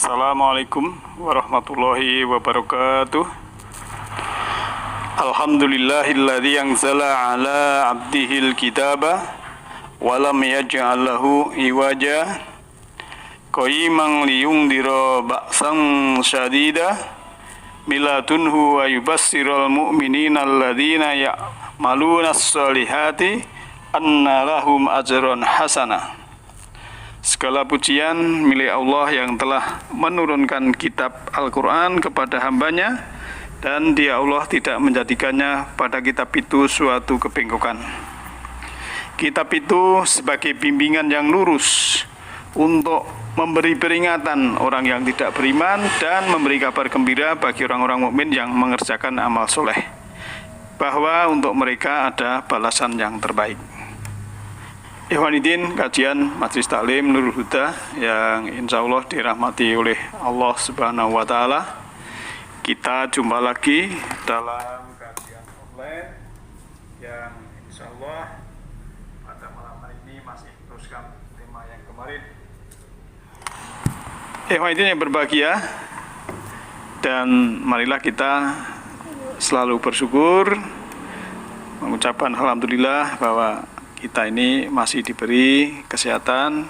Assalamualaikum warahmatullahi wabarakatuh. Alhamdulillahilladzi anzala ala abdihil kitaba wa lam yaj'al lahu iwaja qayyiman liyundira ba'san syadida miladunhu wa yubassiral mu'minina alladzina ya'maluna as-solihati anna lahum ajran hasanah. Segala pujian milik Allah yang telah menurunkan kitab Al-Quran kepada hambanya, dan Dia Allah tidak menjadikannya pada kitab itu suatu kebengkokan. Kitab itu sebagai bimbingan yang lurus untuk memberi peringatan orang yang tidak beriman dan memberi kabar gembira bagi orang-orang mukmin yang mengerjakan amal soleh, bahwa untuk mereka ada balasan yang terbaik. Ikhwanidin, kajian Majelis Taklim Nurul Huda yang insya Allah dirahmati oleh Allah Subhanahu wa Ta'ala. Kita jumpa lagi dalam kajian online yang insya Allah pada malam hari ini masih teruskan tema yang kemarin. Ikhwanidin yang berbahagia, dan marilah kita selalu bersyukur, mengucapkan alhamdulillah bahwa kita ini masih diberi kesehatan,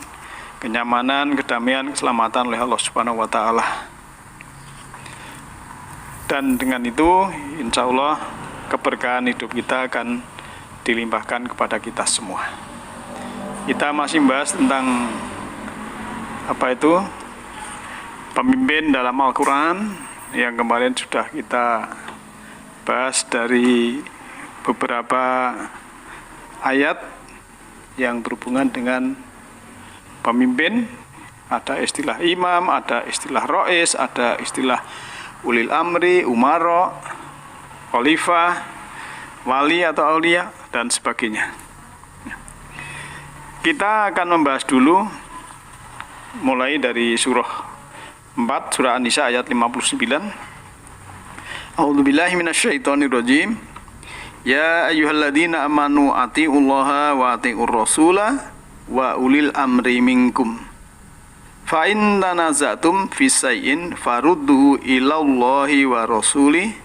kenyamanan, kedamaian, keselamatan oleh Allah Subhanahu wa Ta'ala. Dan dengan itu, insya Allah keberkahan hidup kita akan dilimpahkan kepada kita semua. Kita masih membahas tentang pemimpin dalam Al-Quran, yang kemarin sudah kita bahas dari beberapa ayat yang berhubungan dengan pemimpin. Ada istilah imam, ada istilah rois, ada istilah ulil amri, umaro, khalifah, wali atau aulia, dan sebagainya. Kita akan membahas dulu mulai dari surah 4, surah An-Nisa ayat 59. A'udzubillahi minasyaitonirrajim. Ya ayyuhalladzina amanu atiullaha wa atiur rasula wa ulil amri minkum. Fa in tanaza'tum fi syai'in farudduhu ilallahi wa rasuli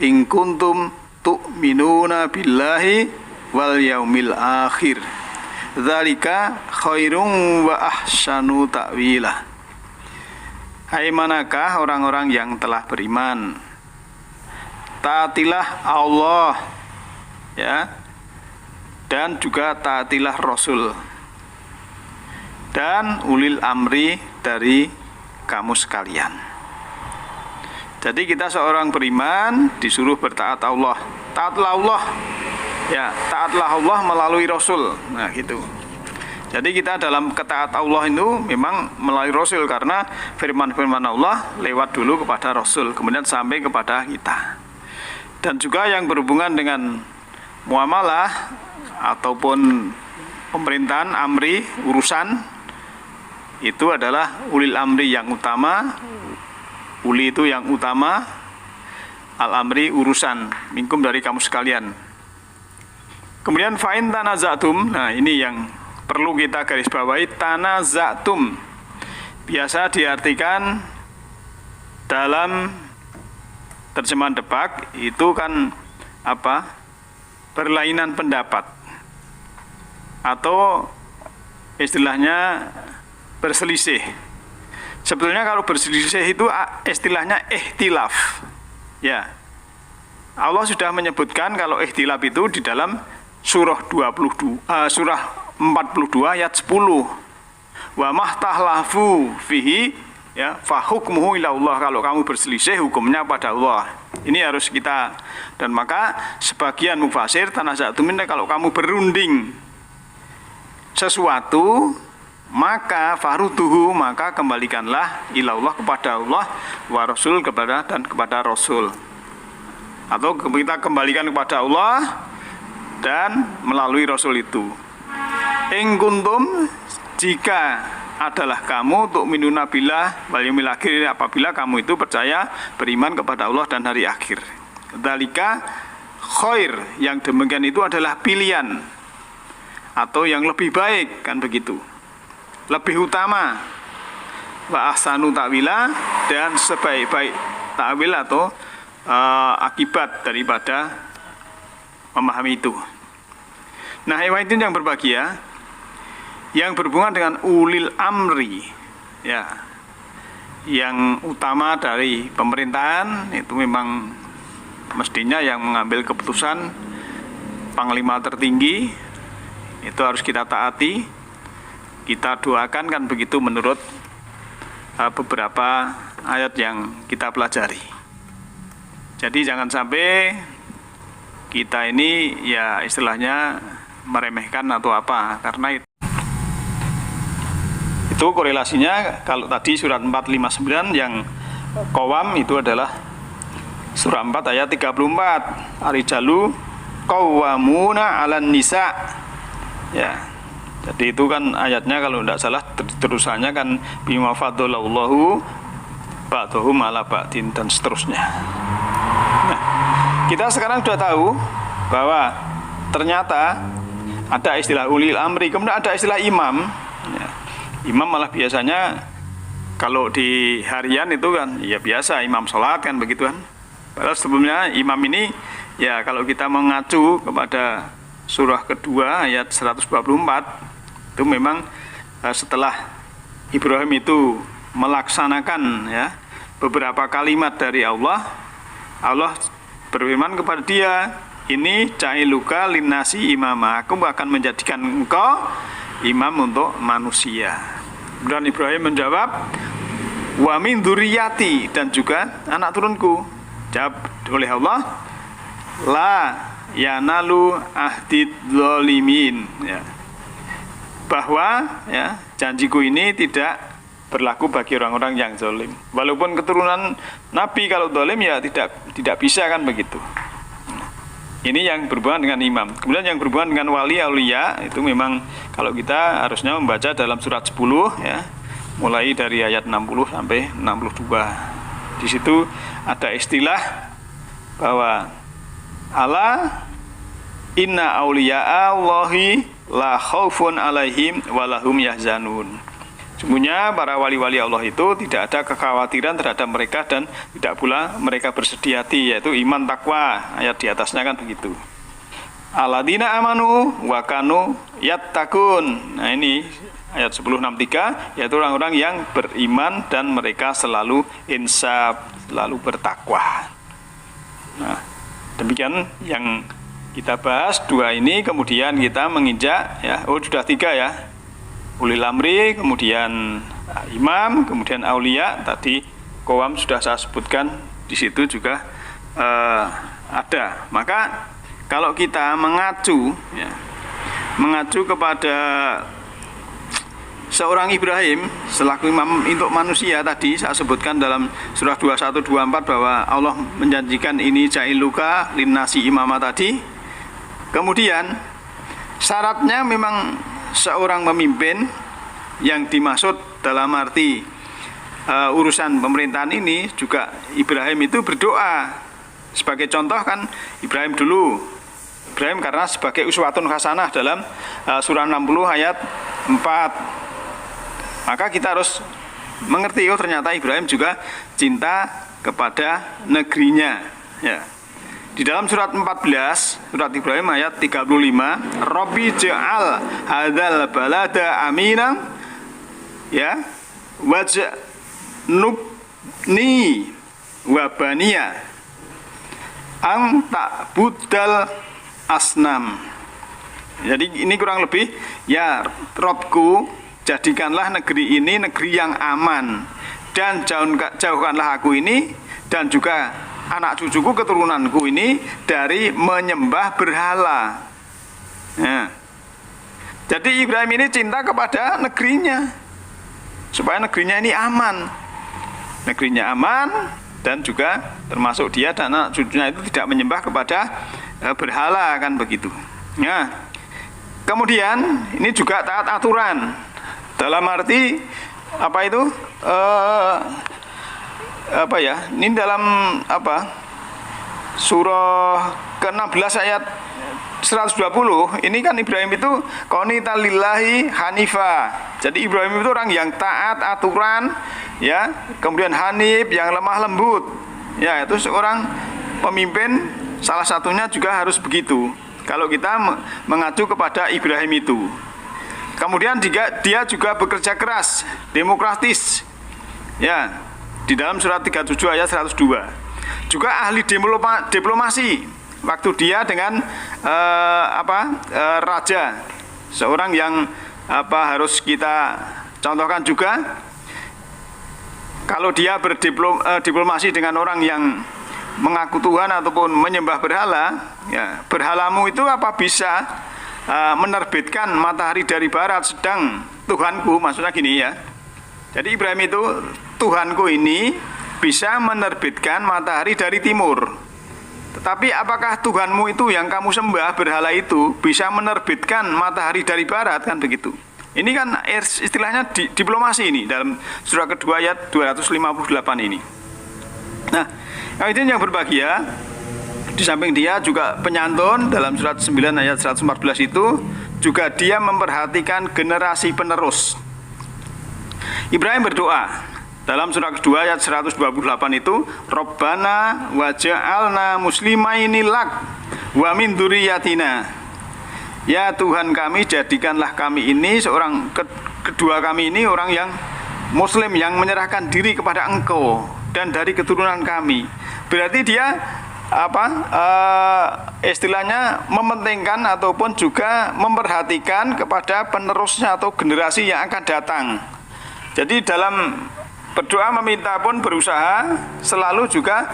in kuntum tu'minuna billahi wal yaumil akhir. Dzalika khairum wa ahsanu ta'wila. Hai manakah orang-orang yang telah beriman, taatilah Allah, ya, dan juga taatilah Rasul dan ulil amri dari kamu sekalian. Jadi kita seorang beriman disuruh bertaat Allah. Taatlah Allah, ya, taatlah Allah melalui Rasul. Nah gitu. Jadi kita dalam ketaat Allah itu memang melalui Rasul, karena firman-firman Allah lewat dulu kepada Rasul, kemudian sampai kepada kita. Dan juga yang berhubungan dengan muamalah ataupun pemerintahan, amri, urusan, itu adalah ulil amri yang utama. Uli itu yang utama, al-amri urusan, minkum dari kamu sekalian. Kemudian fa'in tanaza'tum, nah ini yang perlu kita garis bawahi. Tanaza'tum biasa diartikan dalam terjemahan Depak itu kan berlainan pendapat, atau istilahnya berselisih. Sebetulnya kalau berselisih itu istilahnya ikhtilaf. Ya. Allah sudah menyebutkan kalau ikhtilaf itu di dalam surah 42 ayat 10. Wa mahtahlafu fihi, ya, fahukmuhu ila Allah. Kalau kamu berselisih, hukumnya pada Allah. Ini harus kita. Dan maka sebagian mufasir tanaza'tum, kalau kamu berunding sesuatu, maka faruduhu, maka kembalikanlah ila Allah, kepada Allah, wa rasul, kepada Rasul. Atau kita kembalikan kepada Allah dan melalui Rasul itu. In kuntum, jika adalah kamu tu'minuna billah wal yaumil akhir, apabila kamu itu percaya, beriman kepada Allah dan hari akhir. Dzalika khair, yang demikian itu adalah pilihan atau yang lebih baik, kan begitu, lebih utama. wa ahsanu ta'wila, dan sebaik-baik ta'wil atau akibat daripada memahami itu. Nah, ikhwatin yang berbahagia, yang berhubungan dengan ulil amri, ya, yang utama dari pemerintahan itu memang mestinya yang mengambil keputusan panglima tertinggi, itu harus kita taati, kita doakan, kan begitu menurut beberapa ayat yang kita pelajari. Jadi jangan sampai kita ini ya istilahnya meremehkan atau apa, karena itu korelasinya kalau tadi surat 459 yang Qawam itu adalah surah 4 ayat 34, Ar-Rijalu qawwamuna 'alan nisa. Ya. Jadi itu kan ayatnya kalau tidak salah terusannya kan bima faddalallahu ba'dhum 'ala ba'din dan seterusnya. Nah, kita sekarang sudah tahu bahwa ternyata ada istilah ulil amri, kemudian ada istilah imam. Ya. Imam malah biasanya kalau di harian itu kan ya biasa imam sholat kan begitu kan. Padahal sebelumnya imam ini ya kalau kita mengacu kepada surah kedua ayat 124 itu memang setelah Ibrahim itu melaksanakan ya beberapa kalimat dari Allah, Allah berfirman kepada dia, ini ca'iluka linnasi imama, aku akan menjadikan engkau imam untuk manusia. Dan Ibrahim menjawab, wa min dzurriyyati, dan juga anak turunku. Jawab oleh Allah, la yanalu ahdid zalimin, ya. Bahwa ya janjiku ini tidak berlaku bagi orang-orang yang zalim. Walaupun keturunan Nabi kalau zalim ya tidak bisa kan begitu. Ini yang berhubungan dengan imam. Kemudian yang berhubungan dengan wali aulia itu memang kalau kita harusnya membaca dalam surat 10 ya, mulai dari ayat 60 sampai 62. Di situ ada istilah bahwa ala inna auliya Allahi la khaufun alaihim walahum yahzanun. Sungguhnya para wali-wali Allah itu tidak ada kekhawatiran terhadap mereka dan tidak pula mereka bersedih hati, yaitu iman takwa. Ayat di atasnya kan begitu. Alladzina amanu wa kanu yattaqun. Nah ini ayat 1063, yaitu orang-orang yang beriman dan mereka selalu insaf, selalu bertakwa. Nah, demikian yang kita bahas dua ini, kemudian kita menginjak ya, sudah 3 ya. Ulil amri, kemudian imam, kemudian aulia. Tadi Qawam sudah saya sebutkan, di situ juga ada. Maka kalau kita mengacu ya, mengacu kepada seorang Ibrahim selaku imam untuk manusia, tadi saya sebutkan dalam surah 2124 bahwa Allah menjanjikan ini ja'iluka linnasi imama tadi. Kemudian syaratnya memang seorang pemimpin yang dimaksud dalam arti urusan pemerintahan ini juga Ibrahim itu berdoa. Sebagai contoh kan Ibrahim dulu, Ibrahim karena sebagai uswatun hasanah dalam surah 60 ayat 4. Maka kita harus mengerti, oh ternyata Ibrahim juga cinta kepada negerinya ya. Di dalam surat 14, surat Ibrahim ayat 35, Rabbi ja'al hadzal balada aminan ya waj'nubni wa baniya ang ta'budal asnam. Jadi ini kurang lebih ya, Robku, jadikanlah negeri ini negeri yang aman, dan jauhkanlah aku ini dan juga anak cucuku keturunanku ini dari menyembah berhala ya. Jadi Ibrahim ini cinta kepada negerinya supaya negerinya ini aman, negerinya aman, dan juga termasuk dia dan anak cucunya itu tidak menyembah kepada berhala kan begitu ya. Kemudian ini juga taat aturan dalam arti apa itu apa ya, ini dalam apa surah ke-16 ayat 120 ini kan Ibrahim itu qanita lillahi hanifa. Jadi Ibrahim itu orang yang taat aturan ya, kemudian Hanif yang lemah lembut. Ya, itu seorang pemimpin salah satunya juga harus begitu. Kalau kita mengacu kepada Ibrahim itu. Kemudian dia juga bekerja keras, demokratis. Ya, di dalam surat 37 ayat 102. Juga ahli diplomasi. Waktu dia dengan raja, seorang yang harus kita contohkan juga. Kalau dia berdiplomasi dengan orang yang mengaku Tuhan ataupun menyembah berhala, ya, berhalamu itu apa bisa menerbitkan matahari dari barat, sedang Tuhanku, maksudnya gini ya. Jadi Ibrahim itu, Tuhanku ini bisa menerbitkan matahari dari timur. Tetapi apakah Tuhanmu itu yang kamu sembah, berhala itu, bisa menerbitkan matahari dari barat, kan begitu. Ini kan istilahnya diplomasi ini dalam surah kedua ayat 258 ini. Nah, itu yang berbahagia, di samping dia juga penyantun dalam surat 9 ayat 114 itu, juga dia memperhatikan generasi penerus. Ibrahim berdoa dalam surah kedua ayat 128 itu, Rabbana waja'alna muslimaini lak wa min dzurriyyatina. Ya Tuhan kami, jadikanlah kami ini kedua kami ini orang yang muslim, yang menyerahkan diri kepada Engkau dan dari keturunan kami. Berarti dia istilahnya mementingkan ataupun juga memperhatikan kepada penerusnya atau generasi yang akan datang. Jadi dalam berdoa meminta pun berusaha selalu juga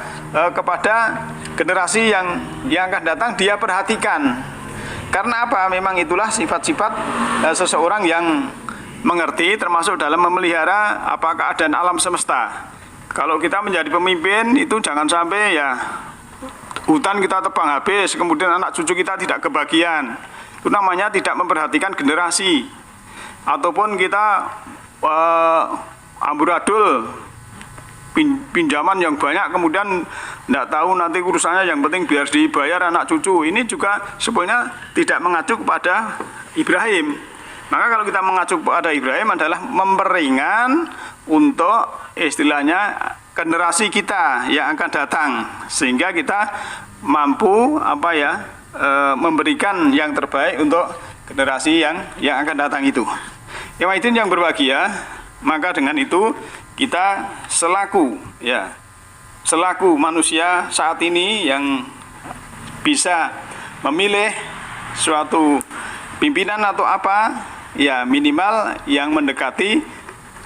kepada generasi yang akan datang dia perhatikan. Karena apa? Memang itulah sifat-sifat seseorang yang mengerti, termasuk dalam memelihara keadaan alam semesta. Kalau kita menjadi pemimpin itu jangan sampai ya hutan kita tebang habis, kemudian anak cucu kita tidak kebagian. Itu namanya tidak memperhatikan generasi. Ataupun kita amburadul pinjaman yang banyak, kemudian tidak tahu nanti urusannya, yang penting biar dibayar anak cucu. Ini juga sebenarnya tidak mengacu kepada Ibrahim. Maka kalau kita mengacu kepada Ibrahim adalah memperingan untuk istilahnya generasi kita yang akan datang, sehingga kita mampu memberikan yang terbaik untuk generasi yang akan datang itu. Yang itu yang berbahagia. Maka dengan itu kita selaku manusia saat ini yang bisa memilih suatu pimpinan atau ya minimal yang mendekati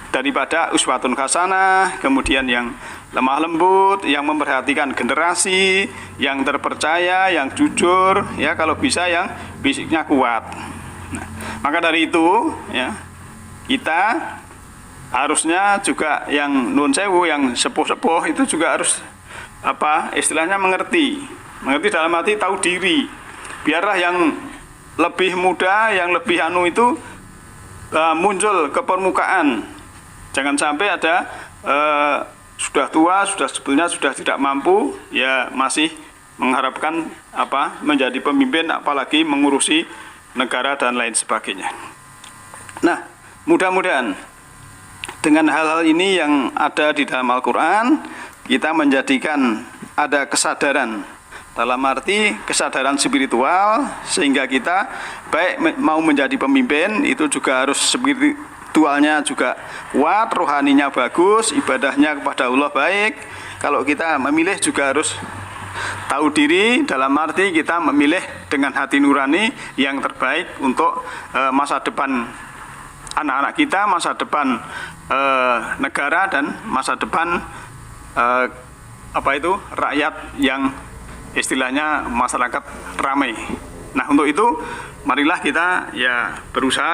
daripada uswatun hasanah, kemudian yang lemah lembut, yang memperhatikan generasi, yang terpercaya, yang jujur, ya kalau bisa yang fisiknya kuat. Nah, maka dari itu ya kita harusnya juga yang nun sewu, yang sepuh-sepuh itu juga harus istilahnya mengerti dalam arti tahu diri. Biarlah yang lebih muda, yang lebih itu muncul ke permukaan. Jangan sampai ada sudah tua, sebetulnya sudah tidak mampu, ya masih mengharapkan menjadi pemimpin, apalagi mengurusi negara dan lain sebagainya. Nah, mudah-mudahan dengan hal-hal ini yang ada di dalam Al-Quran, kita menjadikan ada kesadaran, dalam arti kesadaran spiritual, sehingga kita baik mau menjadi pemimpin itu juga harus spiritualnya juga kuat, rohaninya bagus, ibadahnya kepada Allah baik. Kalau kita memilih juga harus tahu diri, dalam arti kita memilih dengan hati nurani yang terbaik untuk masa depan anak-anak kita, masa depan negara, dan masa depan rakyat yang istilahnya masyarakat ramai. Nah, untuk itu marilah kita ya berusaha